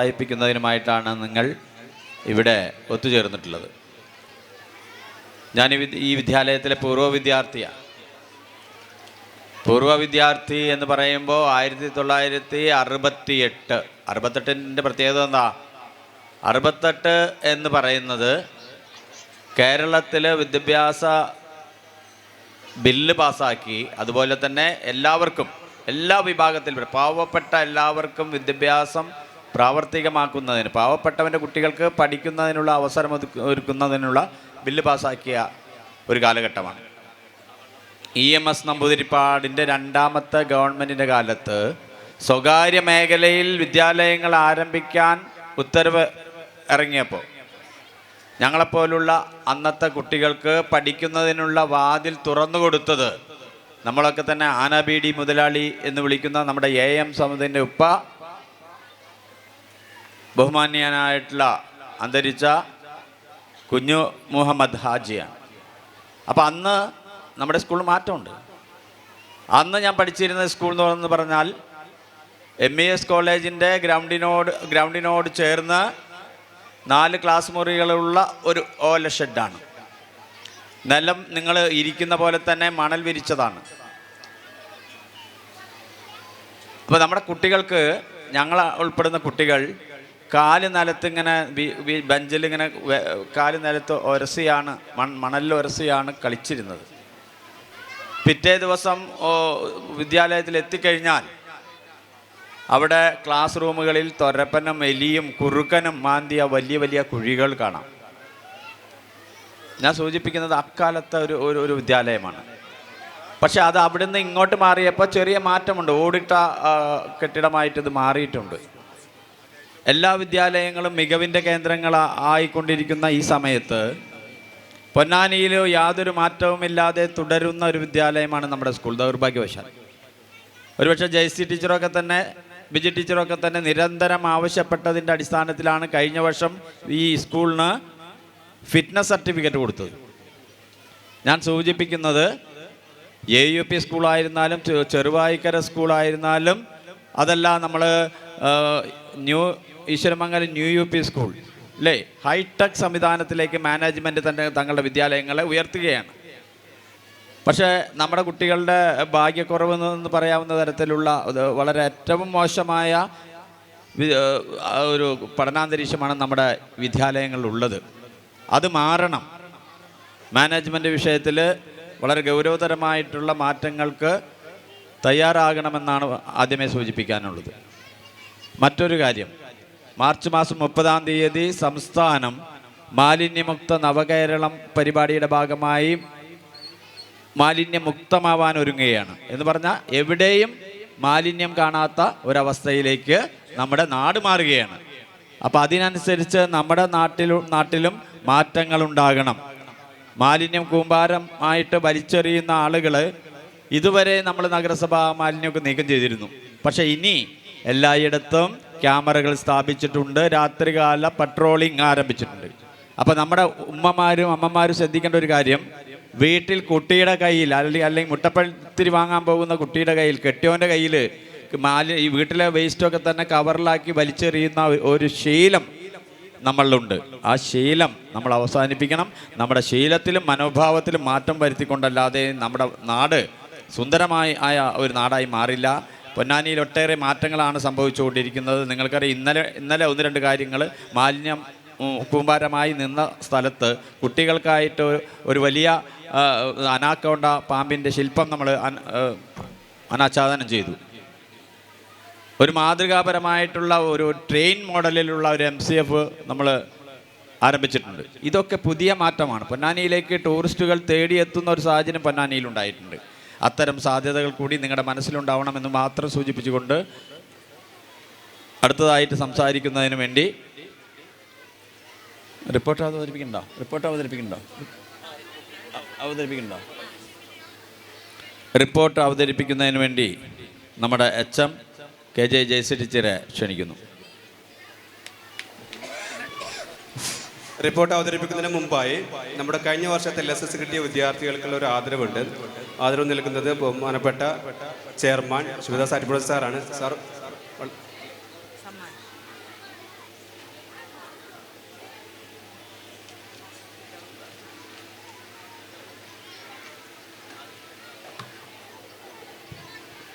പ്രോത്സാഹിപ്പിക്കുന്നതിനുമായിട്ടാണ് നിങ്ങൾ ഇവിടെ ഒത്തുചേർന്നിട്ടുള്ളത്. ഞാൻ ഈ വിദ്യാലയത്തിലെ പൂർവ്വ വിദ്യാർത്ഥി എന്ന് പറയുമ്പോൾ 1968 പ്രത്യേകത എന്താ? 68 എന്ന് പറയുന്നത് കേരളത്തിൽ വിദ്യാഭ്യാസ ബില്ല് പാസ്സാക്കി, അതുപോലെ തന്നെ എല്ലാവർക്കും, എല്ലാ വിഭാഗത്തിലും പാവപ്പെട്ട എല്ലാവർക്കും വിദ്യാഭ്യാസം പ്രാവർത്തികമാക്കുന്നതിന്, പാവപ്പെട്ടവൻ്റെ കുട്ടികൾക്ക് പഠിക്കുന്നതിനുള്ള അവസരം ഒരുക്കുന്നതിനുള്ള ബില്ല് പാസ്സാക്കിയ ഒരു കാലഘട്ടമാണ്. EMS നമ്പൂതിരിപ്പാടിൻ്റെ രണ്ടാമത്തെ ഗവൺമെൻറ്റിൻ്റെ കാലത്ത് സ്വകാര്യ മേഖലയിൽ വിദ്യാലയങ്ങൾ ആരംഭിക്കാൻ ഉത്തരവ് ഇറങ്ങിയപ്പോൾ ഞങ്ങളെപ്പോലുള്ള അന്നത്തെ കുട്ടികൾക്ക് പഠിക്കുന്നതിനുള്ള വാതിൽ തുറന്നു കൊടുത്തത് നമ്മളൊക്കെ തന്നെ ആനാബീഡി മുതലാളി എന്ന് വിളിക്കുന്ന നമ്മുടെ AM സമുദ്രൻ്റെ ഉപ്പ, ബഹുമാന്യനായിട്ടുള്ള അന്തരിച്ച കുഞ്ഞു മുഹമ്മദ് ഹാജിയാണ്. അപ്പോൾ അന്ന് നമ്മുടെ സ്കൂളിൽ മാറ്റമുണ്ട്. അന്ന് ഞാൻ പഠിച്ചിരുന്ന സ്കൂൾ എന്ന് പറഞ്ഞാൽ MES കോളേജിൻ്റെ ഗ്രൗണ്ടിനോട് ചേർന്ന് 4 ക്ലാസ് മുറികളുള്ള ഒരു ഓല ഷെഡാണ്. നിലം നിങ്ങൾ ഇരിക്കുന്ന പോലെ തന്നെ മണൽ വിരിച്ചതാണ്. അപ്പോൾ നമ്മുടെ കുട്ടികൾക്ക്, ഞങ്ങൾ ഉൾപ്പെടുന്ന കുട്ടികൾ കാല് നിലത്തിങ്ങനെ ബെഞ്ചിലിങ്ങനെ കാല് നിലത്ത് ഉരസിയാണ്, മണലിൽ ഉരസിയാണ് കളിച്ചിരുന്നത്. പിറ്റേ ദിവസം വിദ്യാലയത്തിൽ എത്തിക്കഴിഞ്ഞാൽ അവിടെ ക്ലാസ് റൂമുകളിൽ തൊരപ്പനും എലിയും കുറുക്കനും മാന്തിയ വലിയ വലിയ കുഴികൾ കാണാം. ഞാൻ സൂചിപ്പിക്കുന്നത് അക്കാലത്തെ ഒരു വിദ്യാലയമാണ്. പക്ഷെ അത് അവിടുന്ന് ഇങ്ങോട്ട് മാറിയപ്പോൾ ചെറിയ മാറ്റമുണ്ട്. ഓടിട്ട കെട്ടിടമായിട്ട് ഇത് മാറിയിട്ടുണ്ട്. എല്ലാ വിദ്യാലയങ്ങളും മികവിൻ്റെ കേന്ദ്രങ്ങളായിക്കൊണ്ടിരിക്കുന്ന ഈ സമയത്ത് പൊന്നാനിയിൽ യാതൊരു മാറ്റവുമില്ലാതെ തുടരുന്ന ഒരു വിദ്യാലയമാണ് നമ്മുടെ സ്കൂൾ. ദൗർഭാഗ്യവശാൽ ഒരുപക്ഷെ ജയസി ടീച്ചറൊക്കെ തന്നെ, ബിജി ടീച്ചറൊക്കെ തന്നെ നിരന്തരം ആവശ്യപ്പെട്ടതിൻ്റെ അടിസ്ഥാനത്തിലാണ് കഴിഞ്ഞ വർഷം ഈ സ്കൂളിന് ഫിറ്റ്നസ് സർട്ടിഫിക്കറ്റ് കൊടുത്തത്. ഞാൻ സൂചിപ്പിക്കുന്നത് AUP സ്കൂളായിരുന്നാലും ചെറുവായിക്കര സ്കൂളായിരുന്നാലും അതല്ല നമ്മൾ ഈശ്വരമംഗലം ന്യൂ UP സ്കൂൾ അല്ലേ, ഹൈടെക് സംവിധാനത്തിലേക്ക് മാനേജ്മെൻറ്റ് തന്നെ തങ്ങളുടെ വിദ്യാലയങ്ങളെ ഉയർത്തുകയാണ്. പക്ഷേ നമ്മുടെ കുട്ടികളുടെ ഭാഗ്യക്കുറവ് എന്ന് പറയാവുന്ന തരത്തിലുള്ള വളരെ ഏറ്റവും മോശമായ ഒരു പഠനാന്തരീക്ഷമാണ് നമ്മുടെ വിദ്യാലയങ്ങളിലുള്ളത്. അത് മാറണം. മാനേജ്മെൻറ്റ് വിഷയത്തിൽ വളരെ ഗൗരവതരമായിട്ടുള്ള മാറ്റങ്ങൾക്ക് തയ്യാറാകണമെന്നാണ് ആദ്യമേ സൂചിപ്പിക്കാനുള്ളത്. മറ്റൊരു കാര്യം, മാർച്ച് മാസം 30-ാം തീയതി സംസ്ഥാനം മാലിന്യമുക്ത നവകേരളം പരിപാടിയുടെ ഭാഗമായി മാലിന്യമുക്തമാവാൻ ഒരുങ്ങുകയാണ്. എന്ന് പറഞ്ഞാൽ എവിടെയും മാലിന്യം കാണാത്ത ഒരവസ്ഥയിലേക്ക് നമ്മുടെ നാട് മാറുകയാണ്. അപ്പോൾ അതിനനുസരിച്ച് നമ്മുടെ നാട്ടിലും മാറ്റങ്ങൾ ഉണ്ടാകണം. മാലിന്യം കൂമ്പാരമായിട്ട് വലിച്ചെറിയുന്ന ആളുകൾ ഇതുവരെ നമ്മൾ നഗരസഭ മാലിന്യമൊക്കെ നീക്കം ചെയ്തിരുന്നു. പക്ഷേ ഇനി എല്ലായിടത്തും ക്യാമറകൾ സ്ഥാപിച്ചിട്ടുണ്ട്, രാത്രികാല പട്രോളിംഗ് ആരംഭിച്ചിട്ടുണ്ട്. അപ്പോൾ നമ്മുടെ ഉമ്മമാരും അമ്മമാരും ശ്രദ്ധിക്കേണ്ട ഒരു കാര്യം, വീട്ടിൽ കുട്ടിയുടെ കയ്യിൽ അല്ലെങ്കിൽ മുട്ടപ്പഴത്തിരി വാങ്ങാൻ പോകുന്ന കുട്ടിയുടെ കയ്യിൽ, കെട്ടിയോൻ്റെ കയ്യിൽ ഈ വീട്ടിലെ വേസ്റ്റൊക്കെ തന്നെ കവറിലാക്കി വലിച്ചെറിയുന്ന ഒരു ശീലം നമ്മളിലുണ്ട്. ആ ശീലം നമ്മൾ അവസാനിപ്പിക്കണം. നമ്മുടെ ശീലത്തിലും മനോഭാവത്തിലും മാറ്റം വരുത്തിക്കൊണ്ടല്ലാതെ നമ്മുടെ നാട് സുന്ദരമായ ഒരു നാടായി മാറില്ല. പൊന്നാനിയിൽ ഒട്ടേറെ മാറ്റങ്ങളാണ് സംഭവിച്ചുകൊണ്ടിരിക്കുന്നത്. നിങ്ങൾക്കറിയാം, ഇന്നലെ 1-2 കാര്യങ്ങൾ, മാലിന്യം കൂമ്പാരമായി നിന്ന സ്ഥലത്ത് കുട്ടികൾക്കായിട്ട് ഒരു വലിയ അനാക്കോണ്ട പാമ്പിൻ്റെ ശില്പം നമ്മൾ അനാച്ഛാദനം ചെയ്തു. ഒരു മാതൃകാപരമായിട്ടുള്ള ഒരു ട്രെയിൻ മോഡലിലുള്ള ഒരു MCF നമ്മൾ ആരംഭിച്ചിട്ടുണ്ട്. ഇതൊക്കെ പുതിയ മാറ്റമാണ്. പൊന്നാനിയിലേക്ക് ടൂറിസ്റ്റുകൾ തേടിയെത്തുന്ന ഒരു സാഹചര്യം പൊന്നാനിയിലുണ്ടായിട്ടുണ്ട്. അത്തരം സാധ്യതകൾ കൂടി നിങ്ങളുടെ മനസ്സിലുണ്ടാവണമെന്ന് മാത്രം സൂചിപ്പിച്ചുകൊണ്ട് അടുത്തതായിട്ട് സംസാരിക്കുന്നതിന് വേണ്ടി റിപ്പോർട്ട് അവതരിപ്പിക്കുന്നതിന് വേണ്ടി നമ്മുടെ HM KJ ജയസി ടീച്ചറെ ക്ഷണിക്കുന്നു. റിപ്പോർട്ട് അവതരിപ്പിക്കുന്നതിന് മുമ്പായി നമ്മുടെ കഴിഞ്ഞ വർഷത്തെ LSS കിട്ടിയ വിദ്യാർത്ഥികൾക്കുള്ള ഒരു ആദരവുണ്ട്. ആദരവ് നൽകുന്നത് ബഹുമാനപ്പെട്ട ചെയർമാൻ ശിവദാസ് അരിപ്പുഴ സാറാണ്. സാർ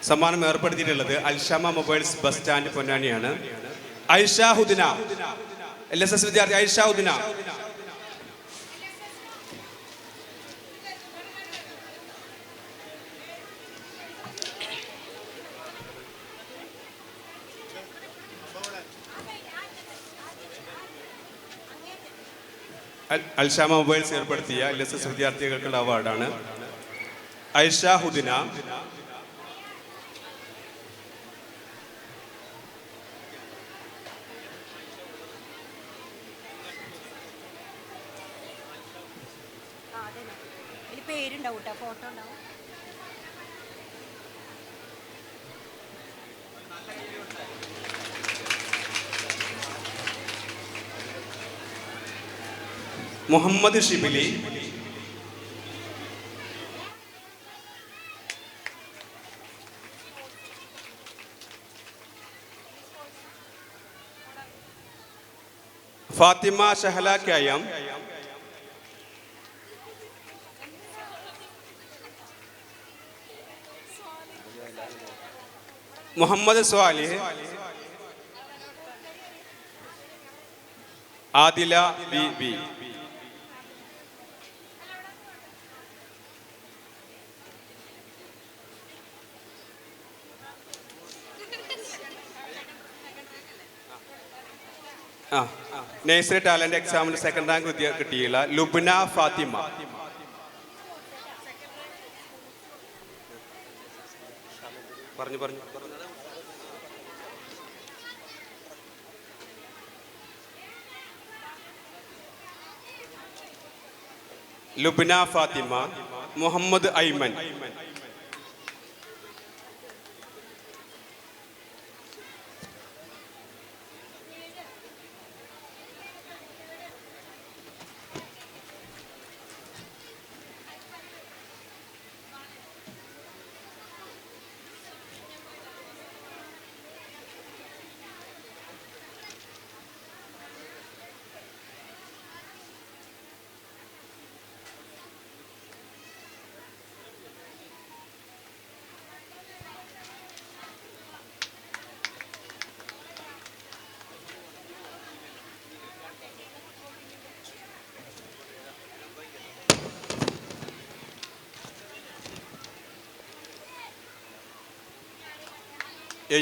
സമ്മാനം ഏർപ്പെടുത്തിയിട്ടുള്ളത് അൽഷമ മൊബൈൽസ് ബസ് സ്റ്റാൻഡ് പൊന്നാനിയാണ്. ഐഷ ഹുദിന, LSS വിദ്യാർത്ഥി ഐഷ ഹുദിന. അൽഷാമ മൊബൈൽസ് ഏർപ്പെടുത്തിയ LSS വിദ്യാർത്ഥികൾക്കുള്ള അവാർഡാണ്. ഐഷ ഹുദിന. പേരുണ്ടാവും കേട്ടോ, ഫോട്ടോ ഉണ്ടാവും. Muhammad Shibili. Fathima Shahala Kayam. Muhammad Swalih. Adila B. Nursery talent എക്സാമിന് സെക്കൻഡ് റാങ്ക് കിട്ടിയില്ല ലുബ്ന ഫാത്തിമ. പറഞ്ഞു ലുബ്ന ഫാത്തിമ. മുഹമ്മദ് ഐമൻ.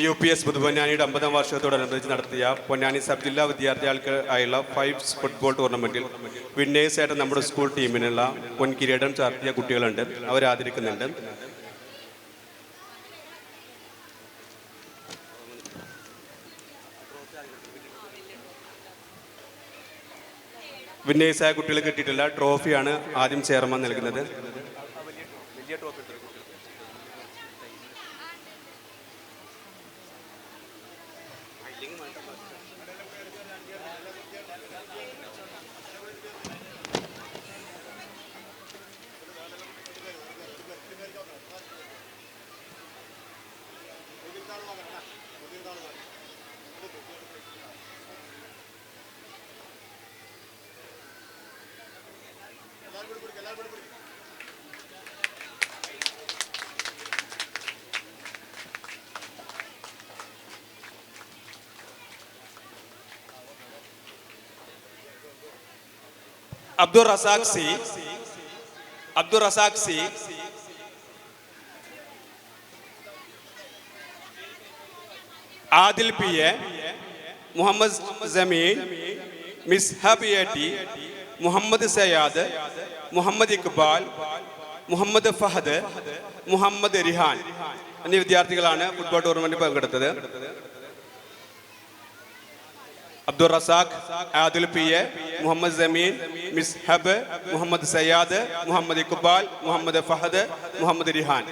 UPS പുതുപൊന്നാനിയുടെ 50ാം വാർഷികത്തോടനുബന്ധിച്ച് നടത്തിയ പൊന്നാനി സബ് ജില്ലാ വിദ്യാർത്ഥികൾക്ക് ആയുള്ള 5 ഫുട്ബോൾ ടൂർണമെന്റിൽ വിന്നേഴ്സായിട്ട് നമ്മുടെ സ്കൂൾ ടീമിനുള്ള പൊൻകിരീടം ചാർത്തിയ കുട്ടികളുണ്ട്. അവരെ ആദരിക്കുന്നുണ്ട്. വിന്നേഴ്സായ കുട്ടികൾ കിട്ടിയിട്ടുള്ള ട്രോഫിയാണ് ആദ്യം ചെയർമാൻ നൽകുന്നത്. Abdul Razak C. Adil PA. Muhammad Jameel. Misbah AT. Muhammad Sayad. Muhammad Iqbal. Muhammad Fahad. Muhammad Rihan എന്നീ വിദ്യാർത്ഥികളാണ് ഫുട്ബോൾ ടൂർണമെന്റിൽ പങ്കെടുത്തത്. അബ്ദുൾ റസാഖ്, ആദിൽ PA, മുഹമ്മദ് ജമീൽ, മിസ്ഹബ്, മുഹമ്മദ് സയാദ്, മുഹമ്മദ് ഇക്ബാൽ, മുഹമ്മദ് ഫഹദ്, മുഹമ്മദ് റിഹാൻ.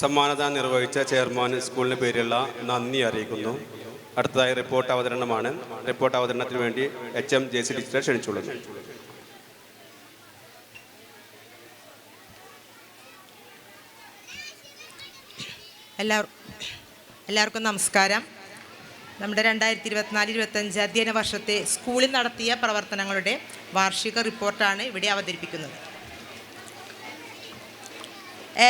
സമ്മാനദാനം നിർവഹിച്ച ചെയർമാൻ സ്കൂളിന് പേരുള്ള നന്ദി അറിയിക്കുന്നു. അടുത്തതായി റിപ്പോർട്ട് അവതരണമാണ്. റിപ്പോർട്ട് അവതരണത്തിന് വേണ്ടി HM JC ടീച്ചറെ ക്ഷണിച്ചുകൊള്ളുന്നു. എല്ലാവർക്കും നമസ്കാരം. നമ്മുടെ 2024-25 അധ്യയന വർഷത്തെ സ്കൂളിൽ നടത്തിയ പ്രവർത്തനങ്ങളുടെ വാർഷിക റിപ്പോർട്ടാണ് ഇവിടെ അവതരിപ്പിക്കുന്നത്.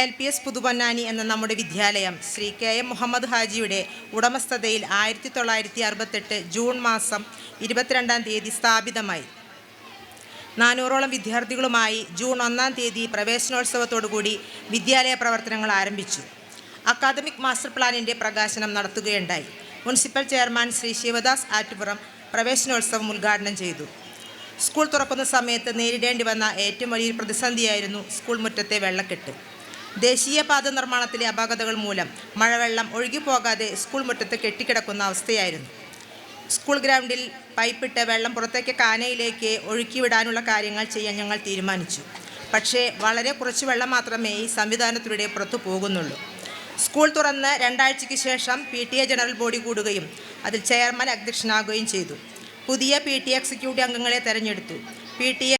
LPS പുതുപൊന്നാനി എന്ന നമ്മുടെ വിദ്യാലയം ശ്രീ KM മുഹമ്മദ് ഹാജിയുടെ ഉടമസ്ഥതയിൽ 1968 ജൂൺ മാസം 22-ാം തീയതി സ്ഥാപിതമായി. 400ഓളം വിദ്യാർത്ഥികളുമായി ജൂൺ 1-ാം തീയതി പ്രവേശനോത്സവത്തോടുകൂടി വിദ്യാലയ പ്രവർത്തനങ്ങൾ ആരംഭിച്ചു. അക്കാദമിക് മാസ്റ്റർ പ്ലാനിൻ്റെ പ്രകാശനം നടത്തുകയുണ്ടായി. മുനിസിപ്പൽ ചെയർമാൻ ശ്രീ ശിവദാസ് ആറ്റുപുറം പ്രവേശനോത്സവം ഉദ്ഘാടനം ചെയ്തു. സ്കൂൾ തുറക്കുന്ന സമയത്ത് നേരിടേണ്ടി വന്ന ഏറ്റവും വലിയൊരു പ്രതിസന്ധിയായിരുന്നു സ്കൂൾ മുറ്റത്തെ വെള്ളക്കെട്ട്. ദേശീയപാത നിർമ്മാണത്തിലെ അപാകതകൾ മൂലം മഴവെള്ളം ഒഴുകിപ്പോകാതെ സ്കൂൾ മുറ്റത്ത് കെട്ടിക്കിടക്കുന്ന അവസ്ഥയായിരുന്നു. സ്കൂൾ ഗ്രൗണ്ടിൽ പൈപ്പിട്ട് വെള്ളം പുറത്തേക്ക് കാനയിലേക്ക് ഒഴുക്കിവിടാനുള്ള കാര്യങ്ങൾ ചെയ്യാൻ ഞങ്ങൾ തീരുമാനിച്ചു. പക്ഷേ വളരെ കുറച്ച് വെള്ളം മാത്രമേ ഈ സംവിധാനത്തിലൂടെ പുറത്തു പോകുന്നുള്ളൂ. സ്കൂൾ തുറന്ന് 2 ആഴ്ചയ്ക്ക് ശേഷം PTA ജനറൽ ബോഡി കൂടുകയും അതിൽ ചെയർമാൻ അധ്യക്ഷനാകുകയും ചെയ്തു. പുതിയ PTA എക്സിക്യൂട്ടീവ് അംഗങ്ങളെ തെരഞ്ഞെടുത്തു. PTA